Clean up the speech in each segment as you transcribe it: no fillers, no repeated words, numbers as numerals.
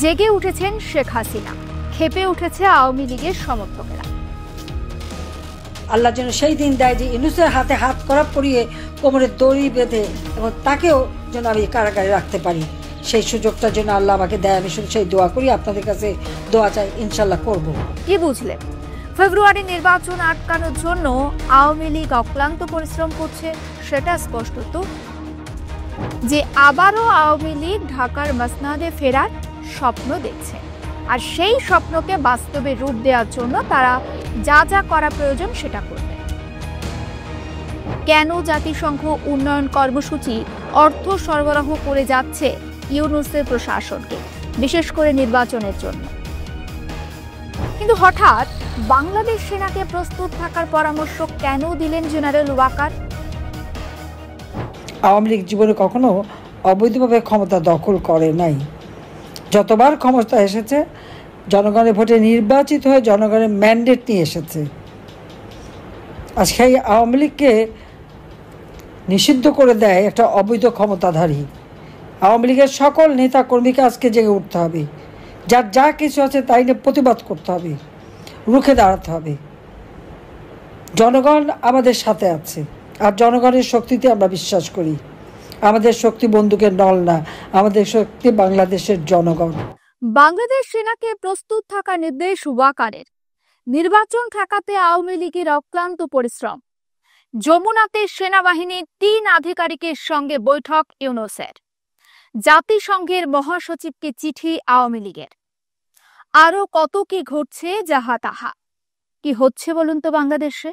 জেগে উঠেছেন শেখ হাসিনা, খেপে উঠেছে আওয়ামী লীগের সমর্থকেরা। আল্লাহ যেন সেই দিন দেয় যে ইউনূসের হাতে হাত করাপ করিয়ে কোমরে দড়ি বেঁধে এবং তাকেও যেন আমি কারাগারে রাখতে পারি, সেই সুযোগটার জন্য আল্লাহ আমাকে দেয়। আমি শুধু সেই দোয়া করি, আপনাদের কাছে দোয়া চাই, ইনশাল্লাহ করব। কি বুঝলেন? ফেব্রুয়ারি নির্বাচন আটকানোর জন্য আওয়ামী লীগ অক্লান্ত পরিশ্রম করছে, সেটা স্পষ্ট তো যে আবারও আওয়ামী লীগ ঢাকার মসনাদে ফেরার স্বপ্ন দেখছে, আর সেই স্বপ্নকে বাস্তবে রূপ দেওয়ার জন্য তারা যা যা করা প্রয়োজন সেটা করবে। কেন জাতিসংঘ উন্নয়ন কর্মসূচি অর্থ সরবরাহ করে যাচ্ছে ইউনূসের প্রশাসনকে, বিশেষ করে নির্বাচনের জন্য? কিন্তু হঠাৎ বাংলাদেশ সেনাকে প্রস্তুত থাকার পরামর্শ কেন দিলেন জেনারেল ওয়াকার? আওয়ামী লীগ জীবনে কখনো অবৈধভাবে ক্ষমতা দখল করে নাই। যতবার ক্ষমতা এসেছে জনগণের ভোটে নির্বাচিত হয়ে জনগণের ম্যান্ডেট নিয়ে এসেছে। আর সেই আওয়ামী লীগকে নিষিদ্ধ করে দেয় একটা অবৈধ ক্ষমতাধারী। আওয়ামী লীগের সকল নেতা কর্মীকে আজকে জেগে উঠতে হবে, যার যা কিছু আছে তাই নিয়ে প্রতিবাদ করতে হবে, রুখে দাঁড়াতে হবে। জনগণ আমাদের সাথে আছে, আর জনগণের শক্তিতে আমরা বিশ্বাস করি। আমাদের শক্তি বন্দুকের নল না, আমাদের শক্তি বাংলাদেশের জনগণ। বাংলাদেশ সেনাকে প্রস্তুত থাকার নির্দেশ ওয়াকারের। নির্বাচন ঠেকাতে আওয়ামী লীগের অক্লান্ত পরিশ্রম। যমুনাতে সেনাবাহিনীর ৩ আধিকারিকের সঙ্গে বৈঠক ইউনূসের। জাতিসংঘের মহাসচিবকে চিঠি আওয়ামী লীগের। আরো কত কি ঘটছে যাহা তাহা। কি হচ্ছে বলুন তো বাংলাদেশে?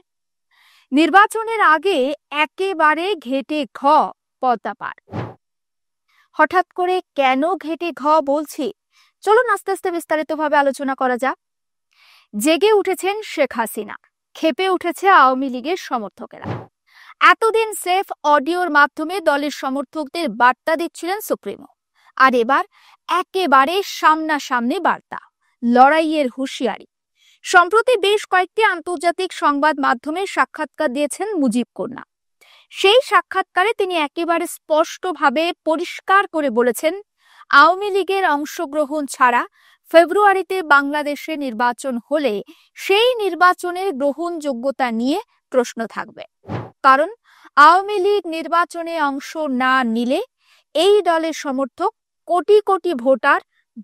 নির্বাচনের আগে একেবারে ঘেটে ঘ পদ্মা পার। হঠাৎ করে কেন ঘেটে ঘ বলছি, চলুন আস্তে আস্তে বিস্তারিতভাবে আলোচনা করা যাক। জেগে উঠেছেন শেখ হাসিনা, খেপে উঠেছে আওয়ামী লীগের সমর্থকেরা। এতদিন সেফ অডিওর মাধ্যমে দলের সমর্থকদের বার্তা দিচ্ছিলেন সুপ্রিমো, আর এবার একেবারে সামনাসামনি বার্তা, লড়াইয়ের হুঁশিয়ারি। সম্প্রতি বেশ কয়েকটি আন্তর্জাতিক সংবাদ মাধ্যমে সাক্ষাৎকার দিয়েছেন মুজিব কন্যা। সেই সাক্ষাৎকারে তিনি একেবারে স্পষ্টভাবে পরিষ্কার করে বলেছেন, আওয়ামী লীগের অংশগ্রহণ ছাড়া ফেব্রুয়ারিতে বাংলাদেশে নির্বাচন হলে সেই নির্বাচনের গ্রহণযোগ্যতা নিয়ে প্রশ্ন থাকবে। কারণ আওয়ামী লীগ নির্বাচনে অংশ না নিলে এই দলের সমর্থক কোটি কোটি ভোটার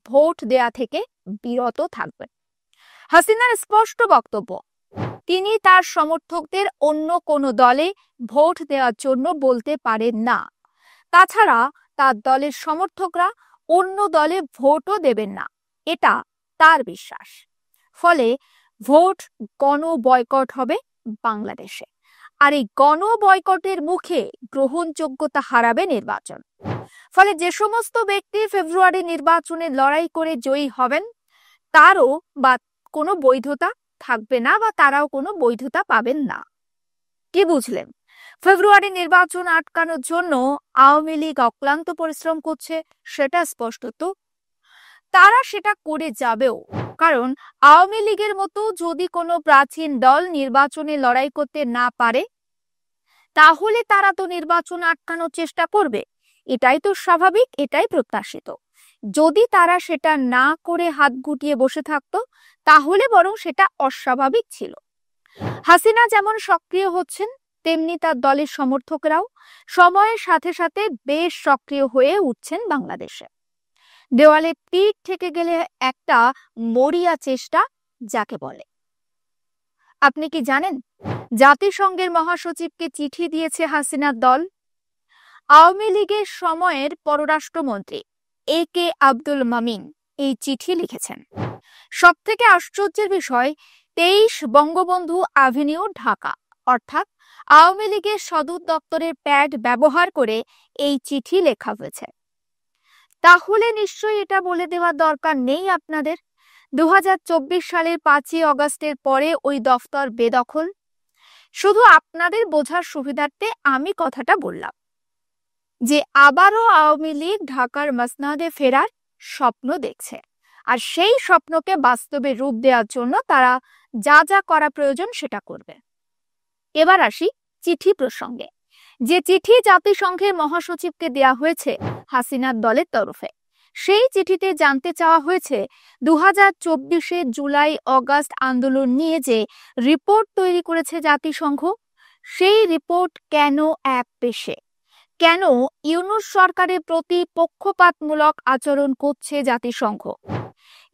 ভোট দেয়া থেকে বিরত থাকবে। হাসিনার স্পষ্ট বক্তব্য, তিনি তার সমর্থকদের অন্য কোনো দলে ভোট দেওয়ার জন্য বলতে পারেন না। তাছাড়া তার দলের সমর্থকরা অন্য দলে ভোটও দেবেন না, এটা তার বিশ্বাস। ফলে ভোট গণ বয়কট হবে বাংলাদেশে, আর এই গণ বয়কটের মুখে গ্রহণযোগ্যতা হারাবে নির্বাচন। ফলে যে সমস্ত ব্যক্তি ফেব্রুয়ারি নির্বাচনে লড়াই করে জয়ী হবেন তারও বা কোনো বৈধতা থাকবে না, বা তারাও কোনো বৈধতা পাবেন না। কি বুঝলেন? ফেব্রুয়ারি নির্বাচন আটকানোর জন্য আওয়ামী লীগ অক্লান্ত পরিশ্রম করছে, সেটা স্পষ্ট তো। তারা সেটা করে যাবেও, কারণ আওয়ামী লীগের মতো যদি কোনো প্রাচীন দল নির্বাচনে লড়াই করতে না পারে তাহলে তারা তো নির্বাচন আটকানোর চেষ্টা করবে। এটাই তো স্বাভাবিক, এটাই প্রত্যাশিত। যদি তারা সেটা না করে হাত গুটিয়ে বসে থাকতো তাহলে বরং সেটা অস্বাভাবিক ছিল। হাসিনা যেমন সক্রিয় হচ্ছেন, তেমনি তার দলের সমর্থকরাও সময়ের সাথে সাথে বেশ সক্রিয় হয়ে উঠছেন বাংলাদেশে। দেওয়ালে পিঠ থেকে গেলে একটা মরিয়া চেষ্টা যাকে বলে। আপনি কি জানেন জাতিসংঘের মহাসচিবকে চিঠি দিয়েছে হাসিনার দল? আওয়ামী লীগের সময়ের পররাষ্ট্রমন্ত্রী AK আব্দুল মামিন এই চিঠি লিখেছেন। সবথেকে আশ্চর্যের বিষয়, 23 বঙ্গবন্ধু অ্যাভিনিউ, ঢাকা, অর্থাৎ আওয়ামী লীগের সদর দপ্তরের প্যাড ব্যবহার করে এই চিঠি লেখা হয়েছে। তাহলে নিশ্চয়ই এটা বলে দেওয়ার দরকার নেই আপনাদের 2024 সালের 5ই অগস্টের পরে ওই দফতর বেদখল। শুধু আপনাদের বোঝার সুবিধার্থে আমি কথাটা বললাম যে আবারও আওয়ামী লীগ ঢাকার মসনাদে ফেরার স্বপ্ন দেখছে, আর সেই স্বপ্নকে বাস্তবে রূপ দেওয়ার জন্য তারা যা যা করা প্রয়োজন সেটা করবে। এবার আসি চিঠি প্রসঙ্গে। যে চিঠি জাতিসংঘের মহাসচিবকে দেয়া হয়েছে হাসিনার দলের তরফে, সেই চিঠিতে জানতে চাওয়া হয়েছে 2024-এ জুলাই অগাস্ট আন্দোলন নিয়ে যে রিপোর্ট তৈরি করেছে জাতিসংঘ, সেই রিপোর্ট কেন এক পেশে, কেন ইউনূস সরকারের প্রতি পক্ষপাতমূলক আচরণ করছে জাতিসংঘ,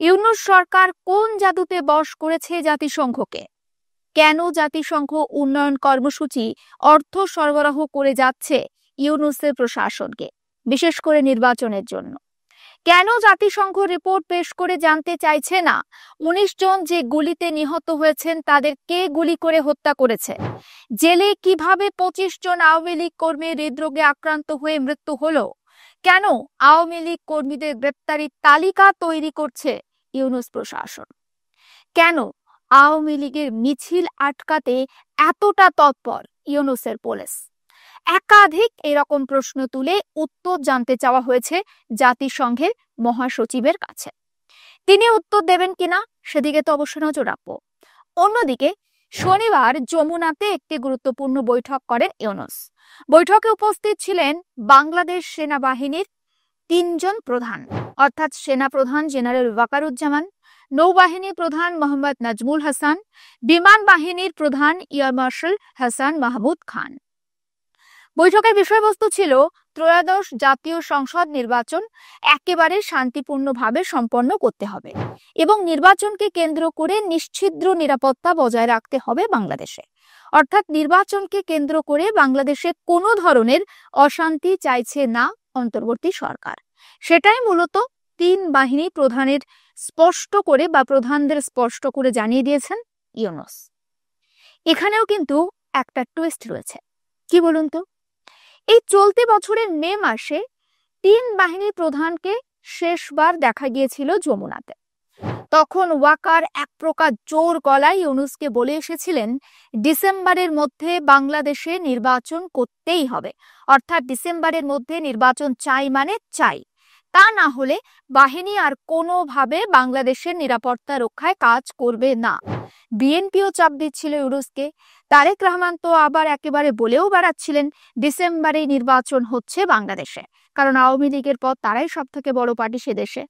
ইউনূস সরকার কোন জাদুতে বশ করেছে জাতিসংঘকে, কেন জাতিসংঘ উন্নয়ন কর্মসূচি অর্থ সরবরাহ করে যাচ্ছে ইউনূসের প্রশাসনকে, বিশেষ করে নির্বাচনের জন্য, কেন জাতিসংঘ রিপোর্ট পেশ করে জানতে চাইছে না 19 জন যে গুলিতে নিহত হয়েছেন তাদের কে গুলি করে হত্যা করেছে, জেলে কিভাবে 25 জন আওয়ামী লীগ কর্মী হৃদরোগে আক্রান্ত হয়ে মৃত্যু হলো, কেন আওয়ামী লীগ কর্মীদের গ্রেপ্তারির তালিকা তৈরি করছে ইউনূস প্রশাসন, কেন আওয়ামী লীগের মিছিল আটকাতে এতটা তৎপর ইউনূসের পুলিশ। একাধিক এরকম প্রশ্ন তুলে উত্তর জানতে চাওয়া হয়েছে জাতিসংঘের মহাসচিবের কাছে। তিনি উত্তর দেবেন কিনা সেদিকে তো অবশ্য নজর রাখবো। অন্যদিকে শনিবার যমুনাতে একটি গুরুত্বপূর্ণ বৈঠক করেন ইউনূস। বৈঠকে উপস্থিত ছিলেন বাংলাদেশ সেনাবাহিনীর 3 জন প্রধান, অর্থাৎ সেনা প্রধান জেনারেল ওয়াকারুজ্জামান, নৌবাহিনী প্রধান মোহাম্মদ নাজমুল হাসান, বিমান বাহিনীর প্রধান এয়ার মার্শাল হাসান মাহমুদ খান। বৈঠকের বিষয়বস্তু ছিল ত্রয়োদশ জাতীয় সংসদ নির্বাচন একেবারে শান্তিপূর্ণভাবে সম্পন্ন করতে হবে এবং নির্বাচনকে কেন্দ্র করে নিশ্ছিদ্র নিরাপত্তা বজায় রাখতে হবে বাংলাদেশে। অর্থাৎ নির্বাচনকে কেন্দ্র করে বাংলাদেশে কোনো ধরনের অশান্তি চাইছে না অন্তর্বর্তী সরকার। সেটাই মূলত 3 বাহিনী প্রধানের স্পষ্ট করে বা প্রধানদের স্পষ্ট করে জানিয়ে দিয়েছেন ইউনূস। এখানেও কিন্তু একটা টুইস্ট রয়েছে, কি বলুন তো? এই চলতি বছরের মে মাসে 3 বাহিনীর প্রধানকে শেষবার দেখা গিয়েছিল যমুনাতে। তখন ওয়াকার এক প্রকার জোর গলায় ইউনূসকে বলে এসেছিলেন ডিসেম্বরের মধ্যে বাংলাদেশে নির্বাচন করতেই হবে, অর্থাৎ ডিসেম্বরের মধ্যে নির্বাচন চাই মানে চাই, তা না হলে বাহিনী আর কোনোভাবে বাংলাদেশের নিরাপত্তা রক্ষায় কাজ করবে না। বিএনপিও চাপ দিচ্ছিল ইউনূসকে, তারেক রহমান তো আবার একেবারে বলেও বেড়াচ্ছিলেন ডিসেম্বরে নির্বাচন হচ্ছে বাংলাদেশে, কারণ আওয়ামী লীগের পর তারাই সব থেকে বড় পার্টি সে দেশে।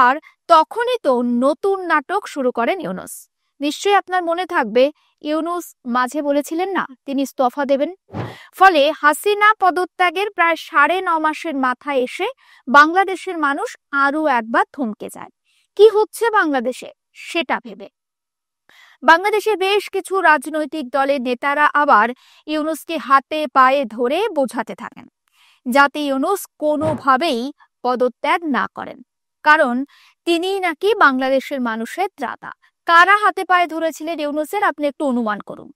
আর তখনই তো নতুন নাটক শুরু করেন ইউনূস। নিশ্চয়ই আপনার মনে থাকবে ইউনূস মাঝে বলেছিলেন না তিনি ইস্তফা দেবেন। ফলে হাসিনা পদত্যাগের প্রায় 9.5 মাসের মাথায় এসে বাংলাদেশের মানুষ আরো একবার থমকে যায় কি হচ্ছে বাংলাদেশে সেটা ভেবে। বাংলাদেশে বেশ কিছু রাজনৈতিক দলের নেতারা আবার ইউনূসকে হাতে পায়ে ধরে বোঝাতে থাকেন যাতে ইউনূস কোনোভাবেই পদত্যাগ না করেন, কারণ তিনি নাকি বাংলাদেশের মানুষের ত্রাতা। কারা হাতে পায়ে ধরেছিলেন ইউনূসের আপনি একটু অনুমান করুন।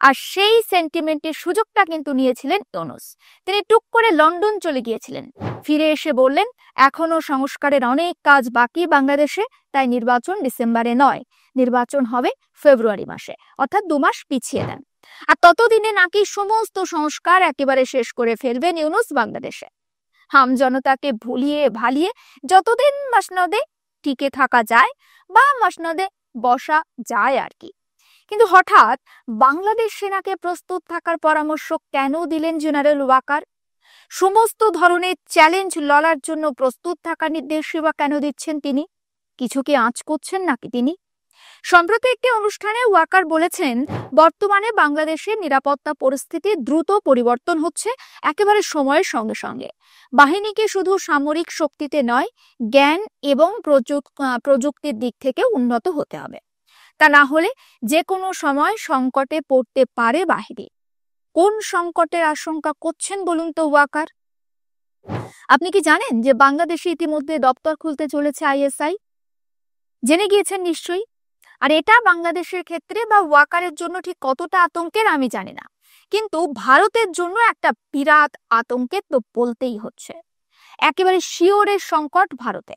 আর সেই সেন্টিমেন্টের সুযোগটা কিন্তু নিয়েছিলেন ইউনূস। তিনি টুক করে লন্ডন চলে গিয়েছিলেন, ফিরে এসে বললেন এখনো সংস্কারের অনেক কাজ বাকি বাংলাদেশে, তাই নির্বাচন ডিসেম্বরে নয়, নির্বাচন হবে ফেব্রুয়ারি মাসে, অর্থাৎ 2 মাস পিছিয়ে দেন। আর ততদিনে নাকি সমস্ত সংস্কার একেবারে শেষ করে ফেলবেন ইউনূস বাংলাদেশে। হাম জনতাকে ভুলিয়ে ভালিয়ে যতদিন মসনদে টিকে থাকা যায় বা মসনদে বসা যায় আর কি। কিন্তু হঠাৎ বাংলাদেশ সেনাকে প্রস্তুত থাকার পরামর্শ কেন দিলেন জেনারেল ওয়াকার? সমস্ত ধরনের চ্যালেঞ্জ লড়ার জন্য প্রস্তুত থাকার নির্দেশই বা কেন দিচ্ছেন তিনি? কিছু কি আঁচ করছেন নাকি তিনি? সম্প্রতি একটি অনুষ্ঠানে ওয়াকার বলেছেন বর্তমানে বাংলাদেশের নিরাপত্তা পরিস্থিতি দ্রুত পরিবর্তন হচ্ছে একেবারে সময়ের সঙ্গে সঙ্গে। বাহিনীকে শুধু সামরিক শক্তিতে নয়, জ্ঞান এবং প্রযুক্তির দিক থেকে উন্নত হতে হবে, তা না হলে যে কোনো সময় সংকটে পড়তে পারে বাহিনী। কোন সংকটের আশঙ্কা করছেন বলুন তো ওয়াকার? আপনি কি জানেন যে বাংলাদেশে ইতিমধ্যে দপ্তর খুলতে চলেছে আইএসআই? জেনে গিয়েছেন নিশ্চয়ই। আর এটা বাংলাদেশের ক্ষেত্রে বা ওয়াকারের জন্য ঠিক কতটা আতঙ্কের আমি জানি না, কিন্তু ভারতের জন্য একটা বিরাট আতঙ্কের তো বলতেই হচ্ছে। একেবারে শিওরের সংকট ভারতে।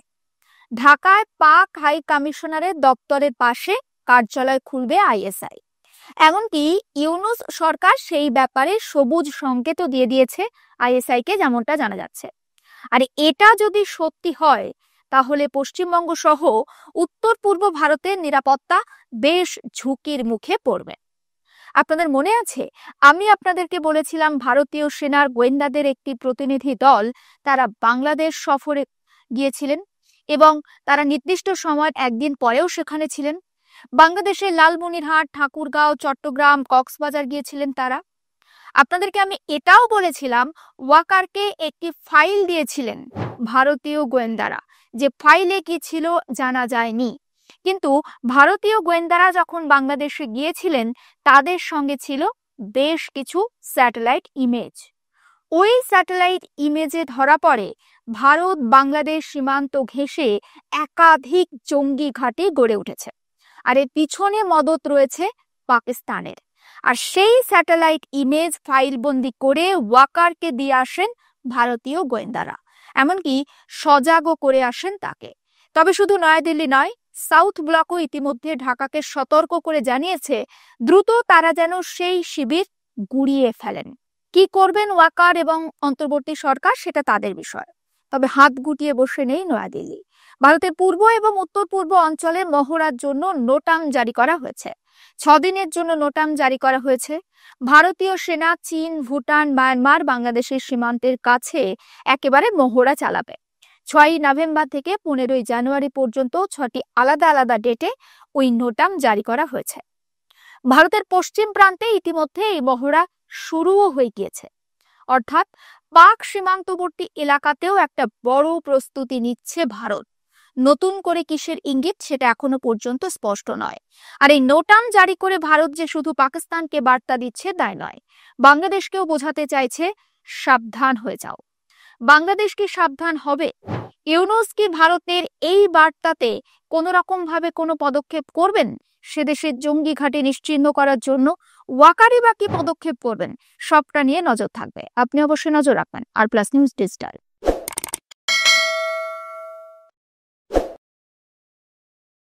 ঢাকায় পাক হাই কমিশনারের দপ্তরের পাশে কার্যালয় খুলবে আইএসআই। এমনকি ইউনূস সরকার সেই ব্যাপারে সবুজ সংকেতও দিয়ে দিয়েছে আইএসআই কে, যেমনটা জানা যাচ্ছে। আর এটা যদি সত্যি হয় তাহলে পশ্চিমবঙ্গ সহ উত্তর পূর্ব ভারতের নিরাপত্তা বেশ ঝুঁকির মুখে পড়বে। আপনাদের মনে আছে আমি আপনাদেরকে বলেছিলাম ভারতীয় সেনার গোয়েন্দাদের একটি প্রতিনিধি দল তারা বাংলাদেশ সফরে গিয়েছিলেন এবং তারা নির্দিষ্ট সময়ের একদিন পরেও সেখানে ছিলেন। বাংলাদেশের লালমনিরহাট, ঠাকুরগাঁও, চট্টগ্রাম, কক্সবাজার গিয়েছিলেন তারা। আপনাদেরকে আমি এটাও বলেছিলাম ওয়াকারকে একটি ফাইল দিয়েছিলেন ভারতীয় গোয়েন্দারা, যে ফাইলে কি ছিল জানা যায়নি। কিন্তু ভারতীয় গোয়েন্দারা যখন বাংলাদেশে গিয়েছিলেন তাদের সঙ্গে ছিল বেশ কিছু স্যাটেলাইট ইমেজ। ওই স্যাটেলাইট ইমেজে ধরা পড়ে ভারত বাংলাদেশ সীমান্ত ঘেঁষে একাধিক জঙ্গি ঘাঁটি গড়ে উঠেছে, আর এর পিছনে মদত রয়েছে পাকিস্তানের। আর সেই স্যাটেলাইট ইমেজ ফাইলবন্দি করে ওয়াকারকে দিয়ে আসেন ভারতীয় গোয়েন্দারা, এমনকি সজাগও করে আসেন তাকে। তবে শুধু নয়াদিল্লি নয়, সাউথ ব্লকও ইতিমধ্যে ঢাকাকে সতর্ক করে জানিয়েছে দ্রুত তারা যেন সেই শিবির গুড়িয়ে ফেলেন। কি করবেন ওয়াকার এবং অন্তর্বর্তী সরকার সেটা তাদের বিষয়, তবে হাত গুটিয়ে বসে নেই নয়াদিল্লি। ভারতের পূর্ব এবং উত্তর পূর্ব অঞ্চলে মহড়ার জন্য নোটাম জারি করা হয়েছে। 6 দিনের জন্য নোটাম জারি করা হয়েছে। ভারতীয় সেনা চীন, ভুটান, মায়ানমার, বাংলাদেশের সীমান্তের কাছে একেবারে মহড়া চালাবে। 6ই নভেম্বর থেকে 15ই জানুয়ারি পর্যন্ত 6টি আলাদা আলাদা ডেটে ওই নোটাম জারি করা হয়েছে। ভারতের পশ্চিম প্রান্তে ইতিমধ্যে এই মহড়া শুরুও হয়ে গিয়েছে, অর্থাৎ পাক সীমান্তবর্তী এলাকাতেও একটা বড় প্রস্তুতি নিচ্ছে ভারত। নতুন করে কিসের ইঙ্গিত সেটা এখনো পর্যন্ত স্পষ্ট নয়। আর এই নোটাম জারি করে ভারত যে শুধু পাকিস্তানকে বার্তা দিচ্ছে তাই নয়, বাংলাদেশকেও বোঝাতে চাইছে সাবধান হয়ে যাও। বাংলাদেশ কি সাবধান হবে? ইউনূস কি ভারতের এই বার্তাতে কোনো রকম ভাবে কোনো পদক্ষেপ করবেন সে দেশের জঙ্গি ঘাঁটি নিশ্চিহ্ন করার জন্য? ওয়াকারই বা কি পদক্ষেপ করবেন? সবটা নিয়ে নজর থাকবে। আপনি অবশ্যই নজর রাখবেন আর প্লাস নিউজ ডিজিটাল।